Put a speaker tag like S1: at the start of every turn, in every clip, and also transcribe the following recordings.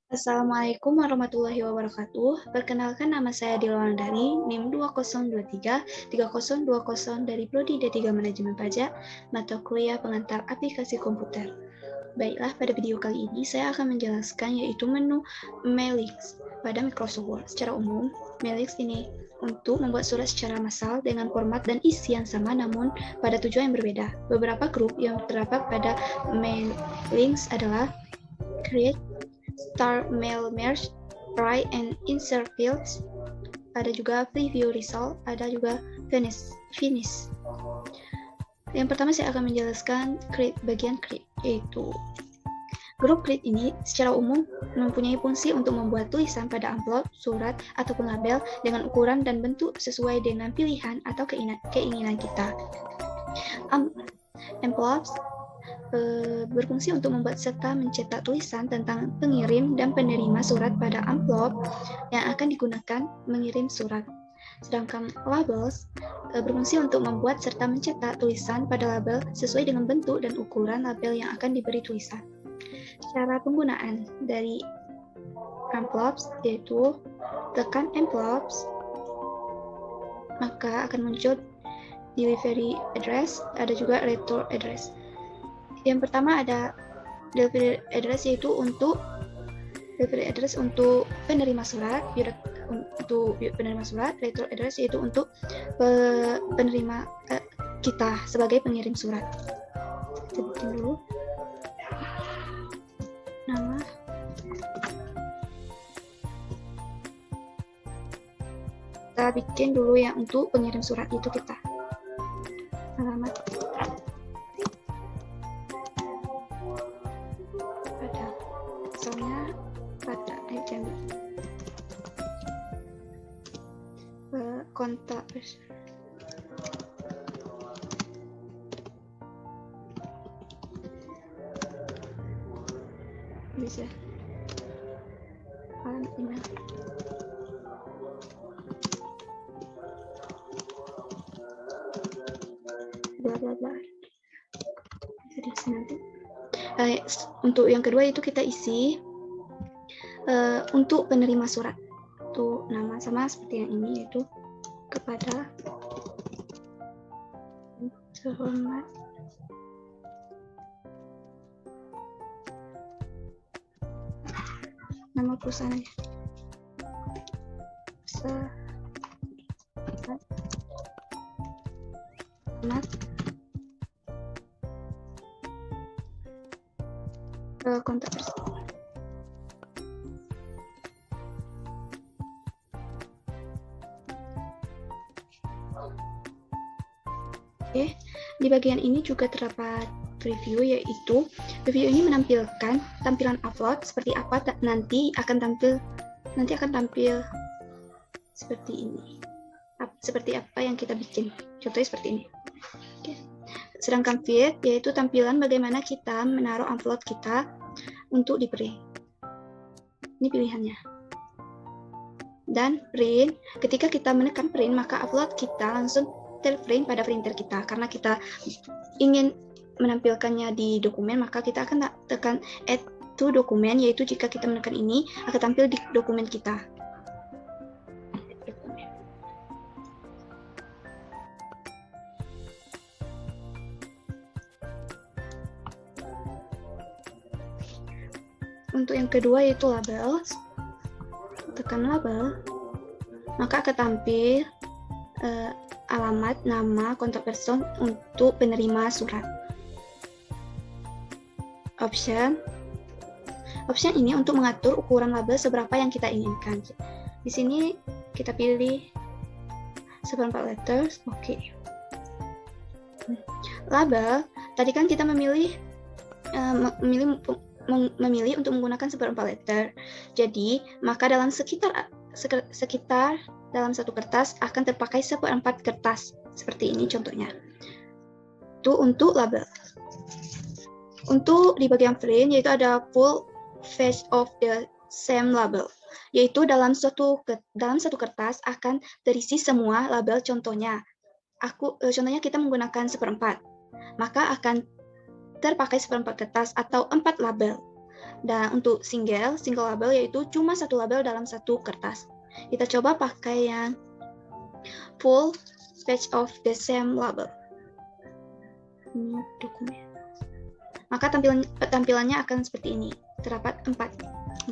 S1: Assalamualaikum warahmatullahi wabarakatuh. Perkenalkan, nama saya Dilawang Dani, NIM 2023-3020 dari Prodi D3 Manajemen Pajak, mata kuliah pengantar aplikasi komputer. Baiklah, pada video kali ini saya akan menjelaskan yaitu menu Mailix pada Microsoft Word. Secara umum, Mailix ini untuk membuat surat secara massal dengan format dan isi yang sama namun pada tujuan yang berbeda. Beberapa grup yang terdapat pada Mailix adalah Create, Start Mail Merge, Write and Insert Fields, ada juga Preview Result, ada juga Finish. Yang pertama saya akan menjelaskan bagian create, yaitu grup create ini secara umum mempunyai fungsi untuk membuat tulisan pada amplop, surat, ataupun label dengan ukuran dan bentuk sesuai dengan pilihan atau keinginan kita. Envelopes berfungsi untuk membuat serta mencetak tulisan tentang pengirim dan penerima surat pada amplop yang akan digunakan mengirim surat. Sedangkan labels berfungsi untuk membuat serta mencetak tulisan pada label sesuai dengan bentuk dan ukuran label yang akan diberi tulisan. Cara penggunaan dari envelopes yaitu tekan envelopes, maka akan muncul delivery address, ada juga return address. Yang pertama ada delivery address yaitu untuk penerima surat, untuk penerima surat, return address yaitu untuk penerima kita sebagai pengirim surat. Sebutin dulu nama, kita bikin dulu yang untuk pengirim surat itu kita alamat pada misalnya pada kontak bisa email bla bla bla. Nanti untuk yang kedua itu kita isi untuk penerima surat itu nama sama seperti yang ini, yaitu kepada terhormat nama perusahaannya kontak person. Oke, di bagian ini juga terdapat preview, yaitu preview ini menampilkan tampilan upload seperti apa nanti akan tampil seperti ini. Seperti apa yang kita bikin. Contohnya seperti ini. Oke. Sedangkan feed yaitu tampilan bagaimana kita menaruh upload kita untuk di print. Ini pilihannya. Dan print, ketika kita menekan print maka upload kita langsung terprint pada printer kita. Karena kita ingin menampilkannya di dokumen, maka kita akan tekan add to dokumen, yaitu jika kita menekan ini akan tampil di dokumen kita. Untuk yang kedua yaitu label, tekan label, maka akan tampil alamat, nama, kontak person untuk penerima surat. Option ini untuk mengatur ukuran label seberapa yang kita inginkan. Di sini kita pilih 1/4 letters, oke. Label, tadi kan kita memilih untuk menggunakan 1/4 letter. Jadi, maka dalam sekitar dalam satu kertas akan terpakai 1/4 kertas. Seperti ini contohnya. Itu untuk label. Untuk di bagian print, yaitu ada full page of the same label. Yaitu dalam satu kertas akan terisi semua label. Contohnya kita menggunakan 1/4. Maka akan terpakai 1/4 kertas atau 4 label. Dan untuk single label yaitu cuma satu label dalam satu kertas. Kita coba pakai yang full page of the same label. Ini dokumen. Maka tampilannya akan seperti ini. Terdapat 4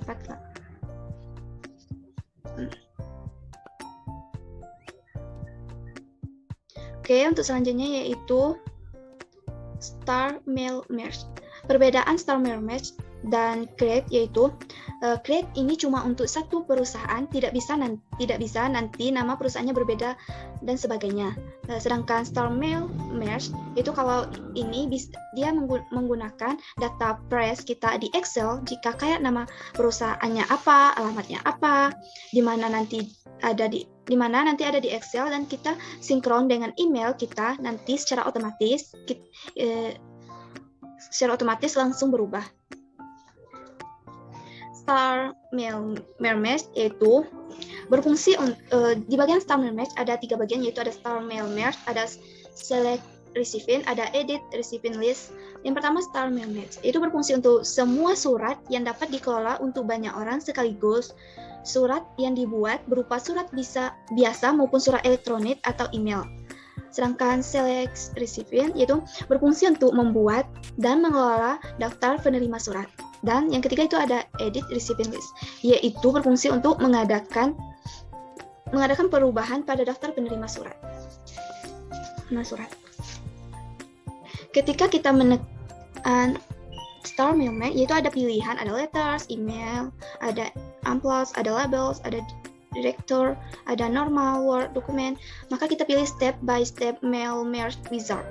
S1: label. Oke, untuk selanjutnya yaitu Star Mail Merge. Perbedaan Star Mail Merge dan Create yaitu Create ini cuma untuk satu perusahaan, tidak bisa nanti nama perusahaannya berbeda dan sebagainya. Sedangkan Star Mail Merge itu kalau ini dia menggunakan data press kita di Excel, jika kayak nama perusahaannya apa, alamatnya apa, di mana nanti ada di Excel, dan kita sinkron dengan email kita, nanti secara otomatis langsung berubah. Star Mail Merge yaitu berfungsi di bagian Star Mail Merge ada 3 bagian, yaitu ada Star Mail Merge, ada Select Recipient, ada Edit Recipient List. Yang pertama Star Mail Merge itu berfungsi untuk semua surat yang dapat dikelola untuk banyak orang sekaligus. Surat yang dibuat berupa surat biasa maupun surat elektronik atau email. Sedangkan Select Recipient yaitu berfungsi untuk membuat dan mengelola daftar penerima surat. Dan yang ketiga itu ada Edit Recipient List, yaitu berfungsi untuk mengadakan perubahan pada daftar penerima surat. Ketika kita menekan Star Mail Merge, yaitu ada pilihan, ada letters, email, ada envelopes, ada labels, ada director, ada normal, Word, dokumen, maka kita pilih Step by Step Mail Merge Wizard.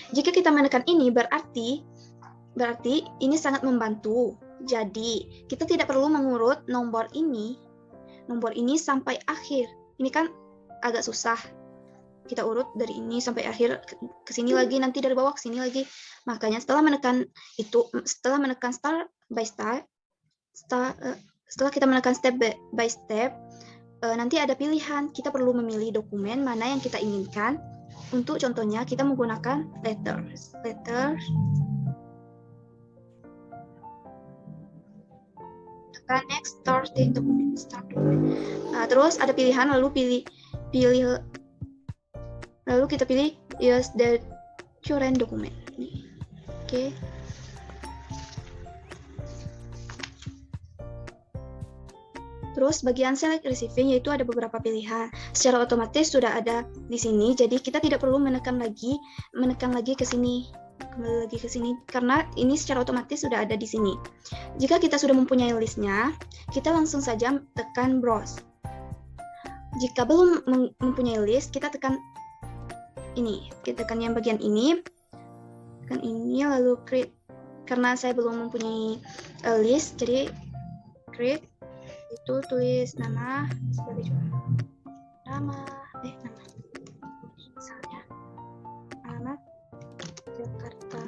S1: Jika kita menekan ini berarti ini sangat membantu. Jadi kita tidak perlu mengurut nomor ini sampai akhir. Ini kan agak susah. Kita urut dari ini sampai akhir ke sini lagi, nanti dari bawah ke sini lagi. Makanya setelah menekan step by step, setelah kita menekan step by step, nanti ada pilihan. Kita perlu memilih dokumen mana yang kita inginkan. Untuk contohnya kita menggunakan letters. Tekan next, start the document. Terus ada pilihan, lalu kita pilih use the current document. Oke. Terus bagian select receiving yaitu ada beberapa pilihan. Secara otomatis sudah ada di sini, jadi kita tidak perlu menekan lagi ke sini. Kembali lagi ke sini karena ini secara otomatis sudah ada di sini. Jika kita sudah mempunyai listnya, kita langsung saja tekan browse. Jika belum mempunyai list, kita tekan ini, kita tekan yang bagian ini, tekan ini lalu create. Karena saya belum mempunyai list, jadi create itu tulis nama sebagai nama misalnya alamat Jakarta.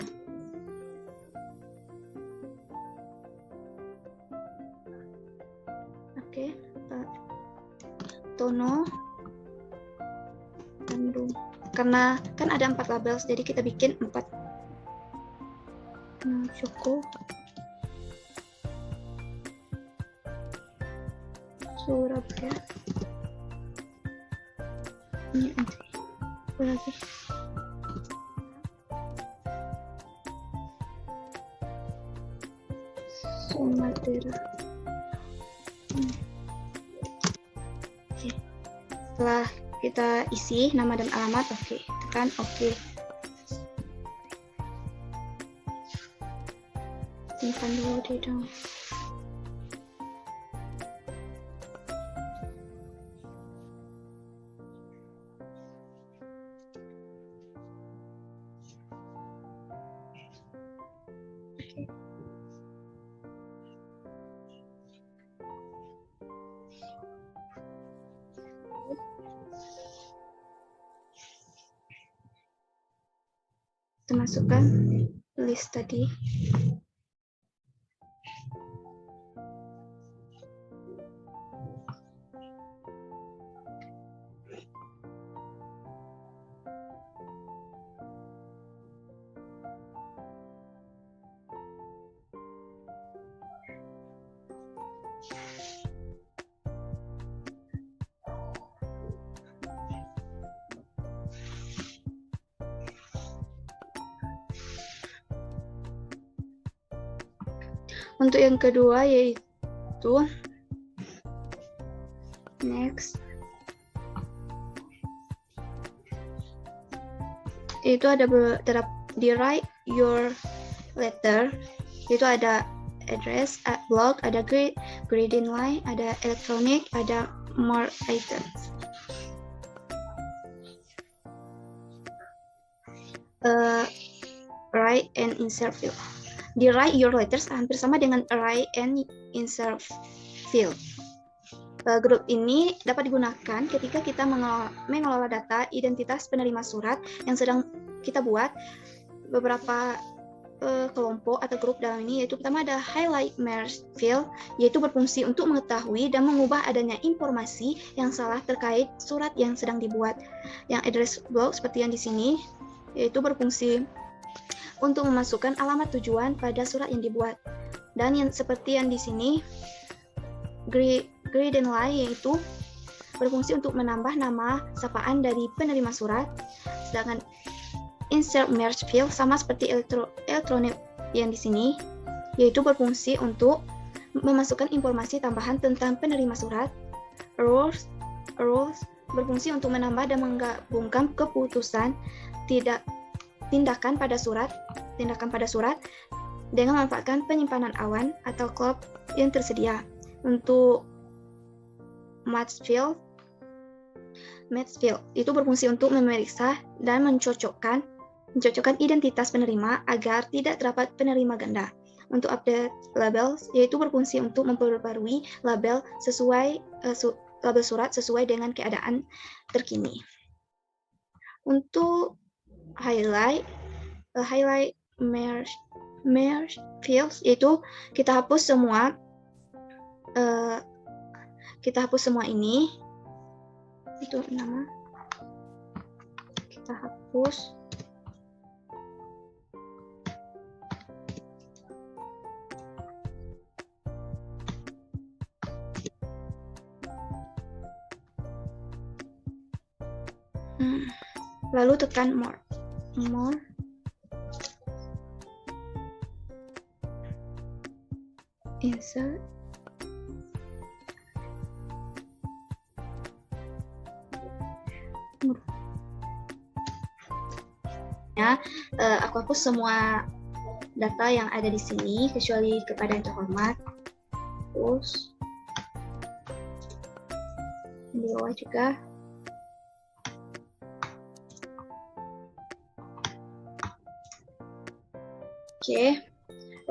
S1: Oke, Tono Bandung. Karena kan ada 4 label, jadi kita bikin 4. Cukup. Surabaya. Ini apa lagi? Sumatera. Oke. Setelah kita isi nama dan alamat, oke, tekan oke. Simpan dulu di dalam. Kita masukkan list tadi. Untuk yang kedua yaitu next. Itu ada di write your letter. Itu ada address, blog, ada grading line, ada electronic, ada more items. Write and insert field. Di write your letters hampir sama dengan write and insert field. Grup ini dapat digunakan ketika kita mengelola data identitas penerima surat yang sedang kita buat. Beberapa kelompok atau grup dalam ini, yaitu pertama ada highlight merge field, yaitu berfungsi untuk mengetahui dan mengubah adanya informasi yang salah terkait surat yang sedang dibuat. Yang address block seperti yang di sini, yaitu berfungsi untuk memasukkan alamat tujuan pada surat yang dibuat. Dan yang seperti yang di sini, grading line, yaitu berfungsi untuk menambah nama sapaan dari penerima surat. Sedangkan insert merge field sama seperti elektronik yang di sini, yaitu berfungsi untuk memasukkan informasi tambahan tentang penerima surat. Rules berfungsi untuk menambah dan menggabungkan keputusan tindakan pada surat dengan memanfaatkan penyimpanan awan atau cloud yang tersedia. Untuk match field itu berfungsi untuk memeriksa dan mencocokkan identitas penerima agar tidak terdapat penerima ganda. Untuk update labels, yaitu berfungsi untuk memperbarui label surat sesuai dengan keadaan terkini. Untuk highlight merge fields, yaitu kita hapus semua ini. Itu nama. Kita hapus. Lalu tekan more. Insert. Aku hapus semua data yang ada di sini kecuali kepada yang terhormat. Terus di bawah juga. Oke,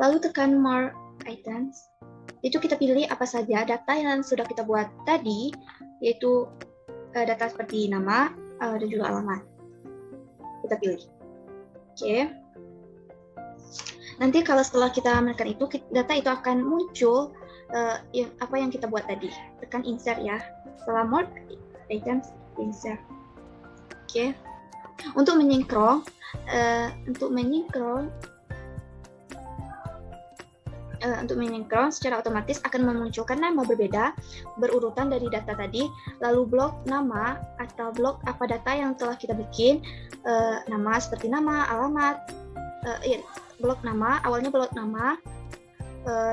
S1: lalu tekan more items. Itu kita pilih apa saja data yang sudah kita buat tadi, yaitu data seperti nama dan juga alamat. Kita pilih. Oke. Nanti kalau setelah kita menekan itu, data itu akan muncul apa yang kita buat tadi. Tekan insert ya. Setelah more items, insert. Oke. Untuk menyinkron secara otomatis akan memunculkan nama berbeda berurutan dari data tadi, lalu blok nama atau blok apa data yang telah kita bikin, nama seperti nama, alamat, blok nama, awalnya blok nama,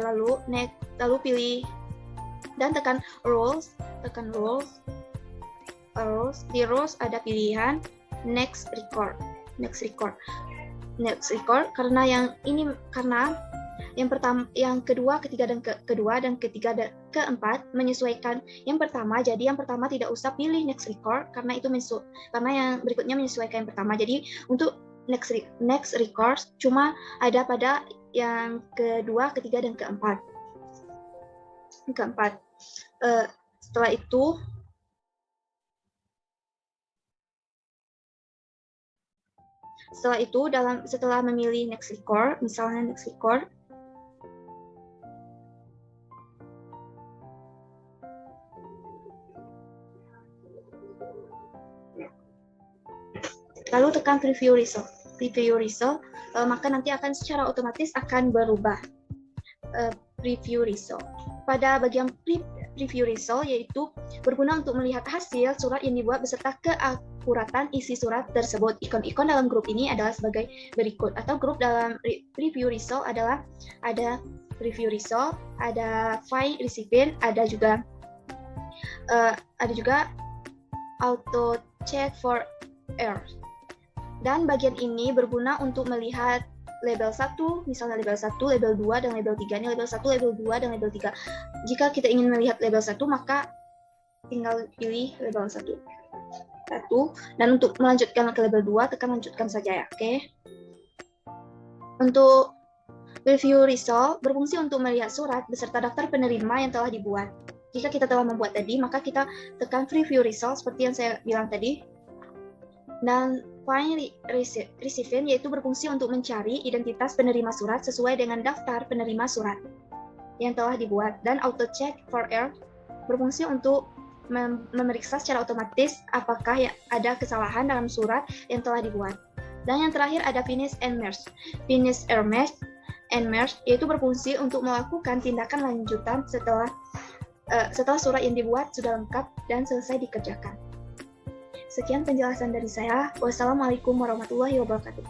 S1: lalu pilih dan tekan roles. Di roles ada pilihan next record karena yang kedua, ketiga dan keempat menyesuaikan yang pertama. Jadi yang pertama tidak usah pilih next record karena yang berikutnya menyesuaikan yang pertama. Jadi untuk next record cuma ada pada yang kedua, ketiga dan keempat. Setelah itu setelah memilih next record, misalnya next record, lalu tekan preview result, maka nanti akan secara otomatis akan berubah preview result. Pada bagian preview result, yaitu berguna untuk melihat hasil surat yang dibuat beserta keakuratan isi surat tersebut. Ikon-ikon dalam grup ini adalah sebagai berikut, atau grup dalam preview result adalah ada review result, ada find recipient, ada juga auto check for error. Dan bagian ini berguna untuk melihat label 1, misalnya label 1, label 2, dan label 3. Ini label 1, label 2, dan label 3. Jika kita ingin melihat label 1, maka tinggal pilih label 1. Dan untuk melanjutkan ke label 2, tekan lanjutkan saja ya, oke? Untuk review result, berfungsi untuk melihat surat beserta daftar penerima yang telah dibuat. Jika kita telah membuat tadi, maka kita tekan preview result seperti yang saya bilang tadi. Dan find recipient yaitu berfungsi untuk mencari identitas penerima surat sesuai dengan daftar penerima surat yang telah dibuat. Dan auto check for error berfungsi untuk memeriksa secara otomatis apakah ada kesalahan dalam surat yang telah dibuat. Dan yang terakhir ada finish and merge. Finish and merge yaitu berfungsi untuk melakukan tindakan lanjutan setelah surat yang dibuat sudah lengkap dan selesai dikerjakan. Sekian penjelasan dari saya. Wassalamualaikum warahmatullahi wabarakatuh.